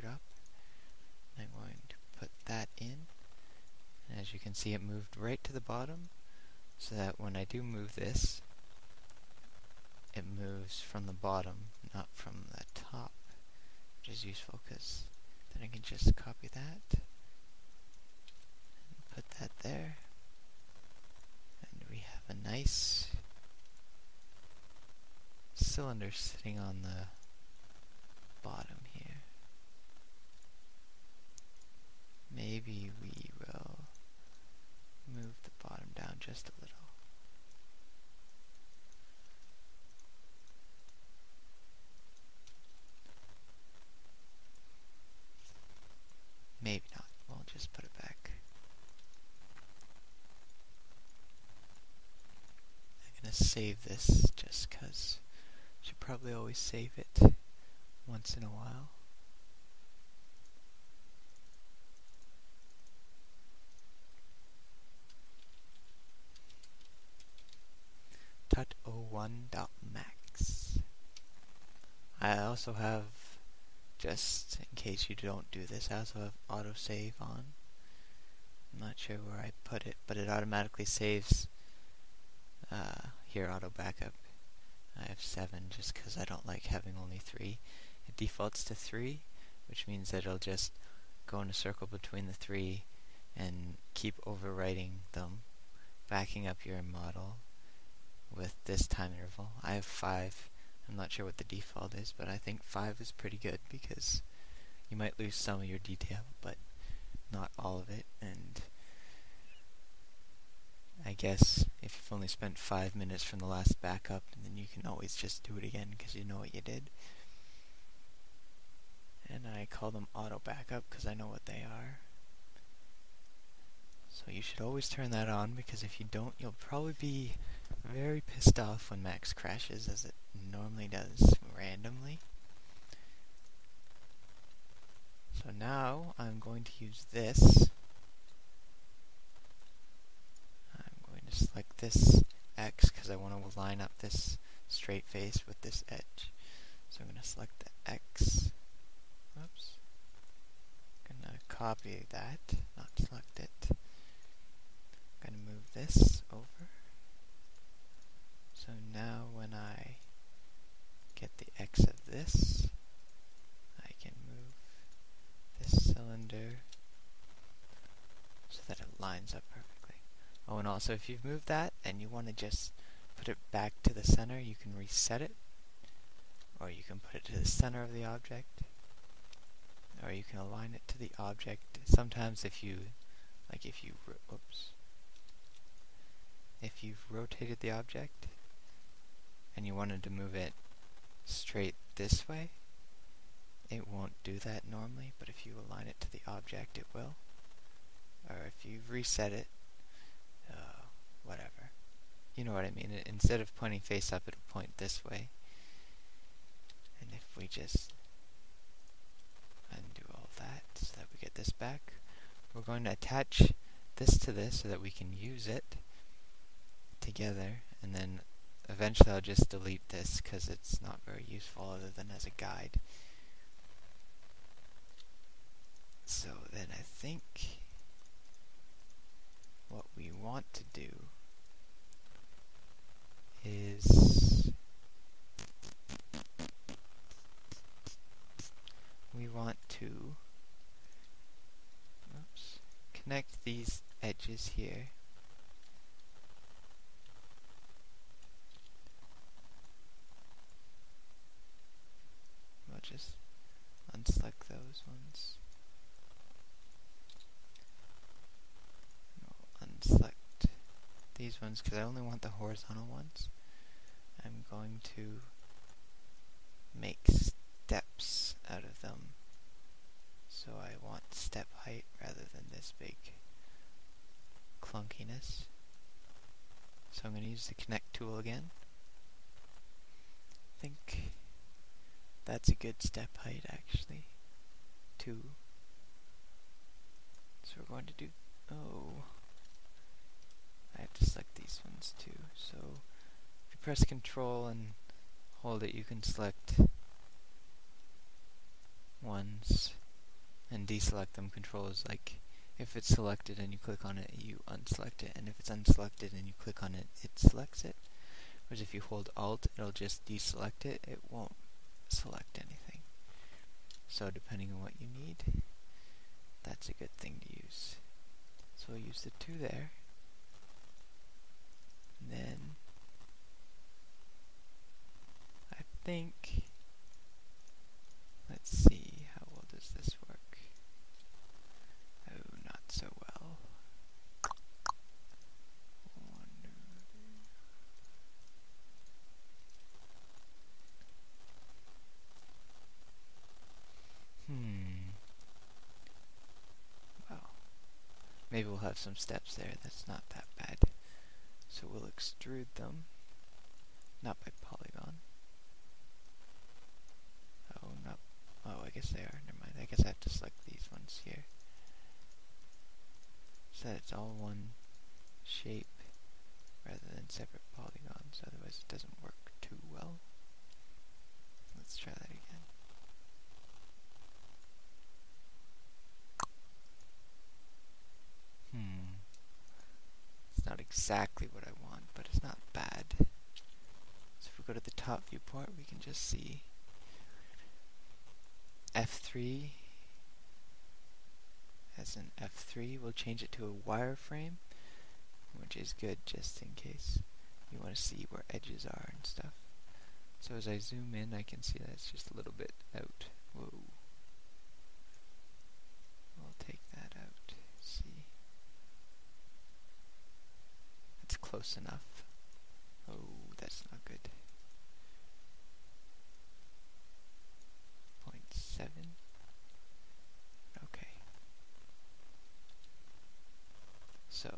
screwed up. I'm going to put that in. And as you can see, it moved right to the bottom, so that when I do move this, it moves from the bottom, not from the top, which is useful because then I can just copy that and put that there, and we have a nice cylinder sitting on the bottom here. Maybe we will move the bottom down just a little. Maybe not. We'll just put it back. I'm gonna save this just because I should probably always save it once in a while. .01.max. I also have, just in case you don't do this, I also have autosave on. I'm not sure where I put it, but it automatically saves. Here, auto backup. I have 7 just because I don't like having only 3. It defaults to 3, which means that it'll just go in a circle between the 3 and keep overwriting them, backing up your model with this time interval. I have 5. I'm not sure what the default is, but I think 5 is pretty good because you might lose some of your detail, but not all of it. And I guess if you've only spent 5 minutes from the last backup, then you can always just do it again because you know what you did. And I call them auto backup because I know what they are. So you should always turn that on, because if you don't, you'll probably be very pissed off when Max crashes, as it normally does randomly. So now I'm going to use this. I'm going to select this X because I want to line up this straight face with this edge. So I'm going to select the X. Oops. I'm going to copy that, not select it. I'm going to move this over. So now when I get the X of this, I can move this cylinder so that it lines up perfectly. Oh, and also if you've moved that and you want to just put it back to the center, you can reset it, or you can put it to the center of the object, or you can align it to the object. Sometimes if you've rotated the object and you wanted to move it straight this way, it won't do that normally, but if you align it to the object, it will. Or if you reset it, whatever. You know what I mean. Instead of pointing face up, it'll point this way. And if we just undo all that so that we get this back, we're going to attach this to this so that we can use it together, and then eventually I'll just delete this because it's not very useful other than as a guide. So then I think what we want to do is we want to connect these edges here. We'll just unselect those ones. We'll unselect these ones because I only want the horizontal ones. I'm going to make steps out of them. So I want step height rather than this big clunkiness. So I'm going to use the connect tool again. I think that's a good step height actually. 2. So we're going to do, I have to select these ones too. So if you press Control and hold it, you can select ones And deselect them controls, like, if it's selected and you click on it, you unselect it, and if it's unselected and you click on it, it selects it. Whereas if you hold Alt, it'll just deselect it, it won't select anything. So depending on what you need, that's a good thing to use. So we'll use the 2 there. And then I think, let's see, how well does this work? Oh, not so well. Well, maybe we'll have some steps there. That's not that bad. So we'll extrude them, not by polygon. Oh, not. Oh, I guess they are. Never mind. I guess I have to select these ones here, so that it's all one shape rather than separate polygons. Otherwise, it doesn't work too well. Let's try that again. It's not exactly what I want, but it's not bad. So if we go to the top viewport, we can just see F3 as an F3. We'll change it to a wireframe, which is good just in case you want to see where edges are and stuff. So as I zoom in, I can see that it's just a little bit out. Whoa. We'll take that out. See. That's close enough. Oh, that's not good. 0.7. Okay. So,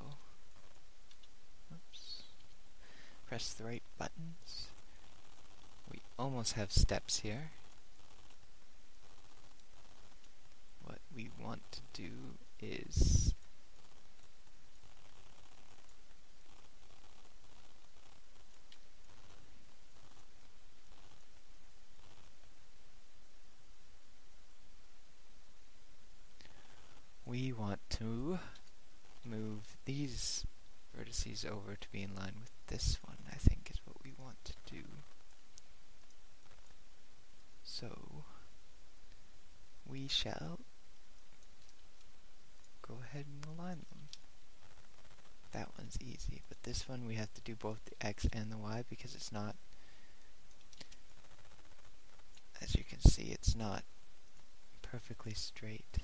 oops. Press the right buttons. We almost have steps here. What we want to do is we want to move these vertices over to be in line with this one, I think is what we want to do. So we shall go ahead and align them. That one's easy, but this one we have to do both the X and the Y because it's not, as you can see, it's not perfectly straight.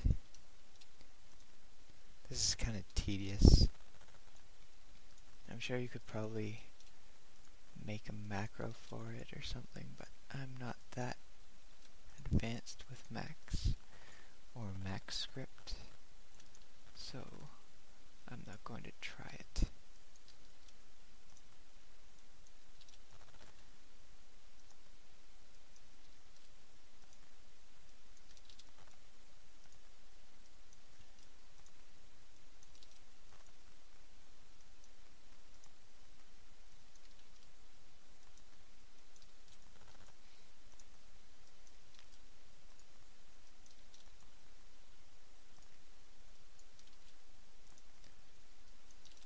This is kind of tedious. I'm sure you could probably make a macro for it or something, but I'm not that advanced with Max or MaxScript, so I'm not going to try it.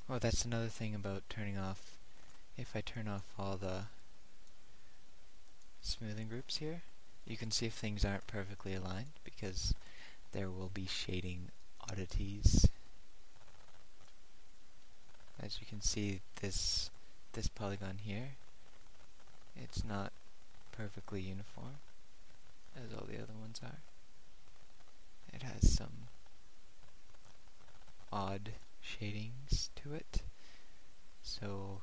Oh, that's another thing about turning off. If I turn off all the smoothing groups here, you can see if things aren't perfectly aligned because there will be shading oddities. As you can see, this polygon here, it's not perfectly uniform as all the other ones are. It has some odd shadings to it, so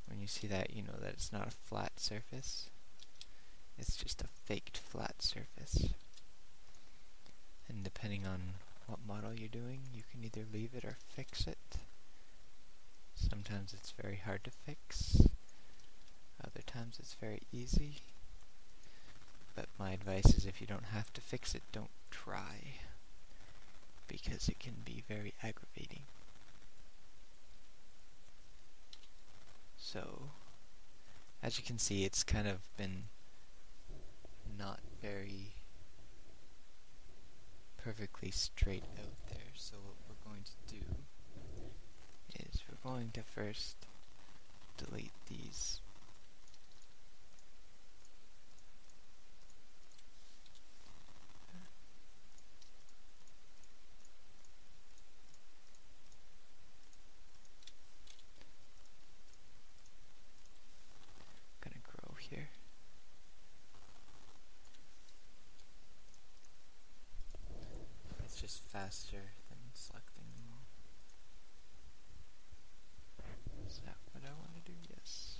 when you see that, you know that it's not a flat surface, it's just a faked flat surface. And depending on what model you're doing, you can either leave it or fix it. Sometimes it's very hard to fix, other times it's very easy, but my advice is if you don't have to fix it, don't try, because it can be very aggravating. So, as you can see, it's kind of been not very perfectly straight out there, so what we're going to do is we're going to first delete these. I'm gonna grow here. It's just faster than selecting them all. Is that what I want to do? Yes.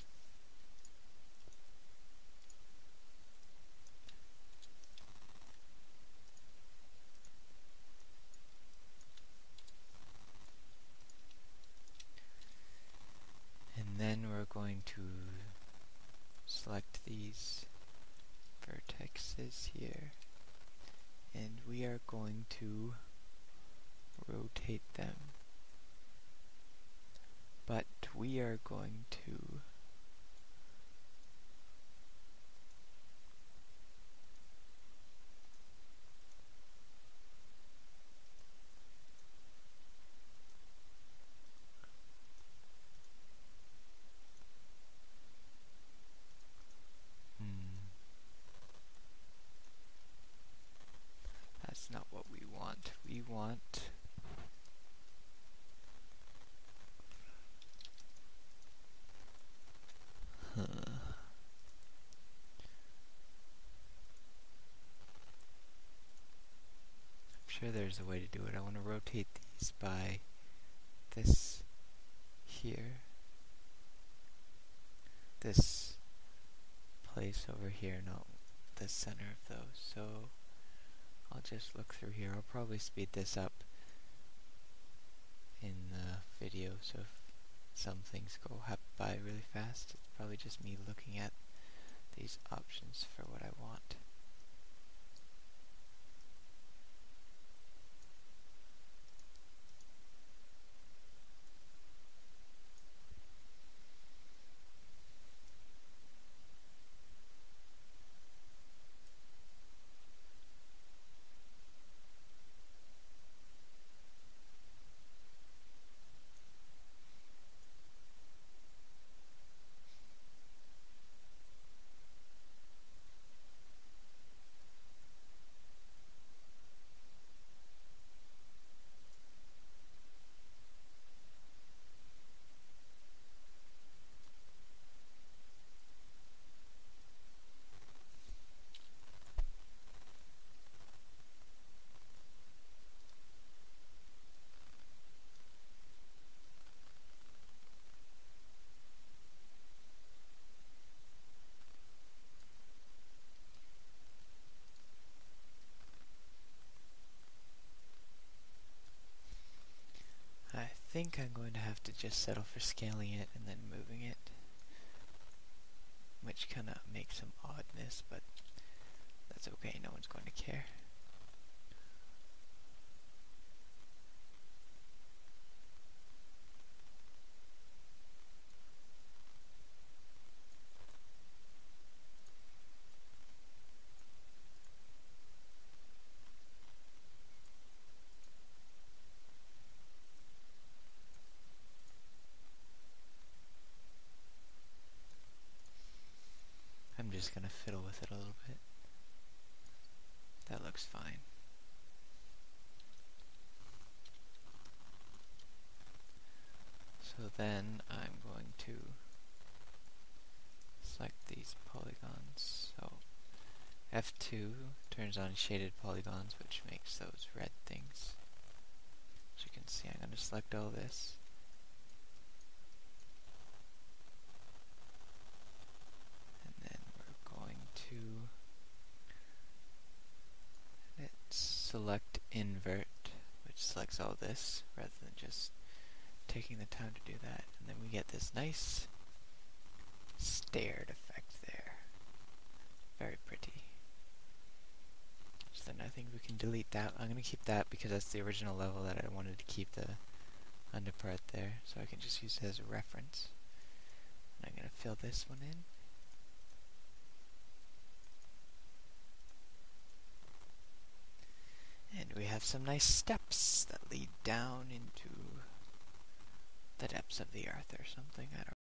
And then we're going to select these vertexes here, and we are going to rotate them, but we are going to that's not what we want. We want I'm sure there's a way to do it. I want to rotate these by this here, this place over here, not the center of those. So I'll just look through here. I'll probably speed this up in the video, so if some things go by really fast, it's probably just me looking at these options for what I want. I think I'm going to have to just settle for scaling it and then moving it, which kind of makes some oddness, but that's okay, no one's going to care. I'm just going to fiddle with it a little bit. That looks fine. So then I'm going to select these polygons. So F2 turns on shaded polygons, which makes those red things. As you can see, I'm going to select all this. And then we're going to select invert, which selects all this, rather than just taking the time to do that. And then we get this nice stared effect there. Very pretty. So then I think we can delete that. I'm going to keep that because that's the original level that I wanted to keep the under part there. So I can just use it as a reference. And I'm going to fill this one in. And we have some nice steps that lead down into the depths of the earth or something, I don't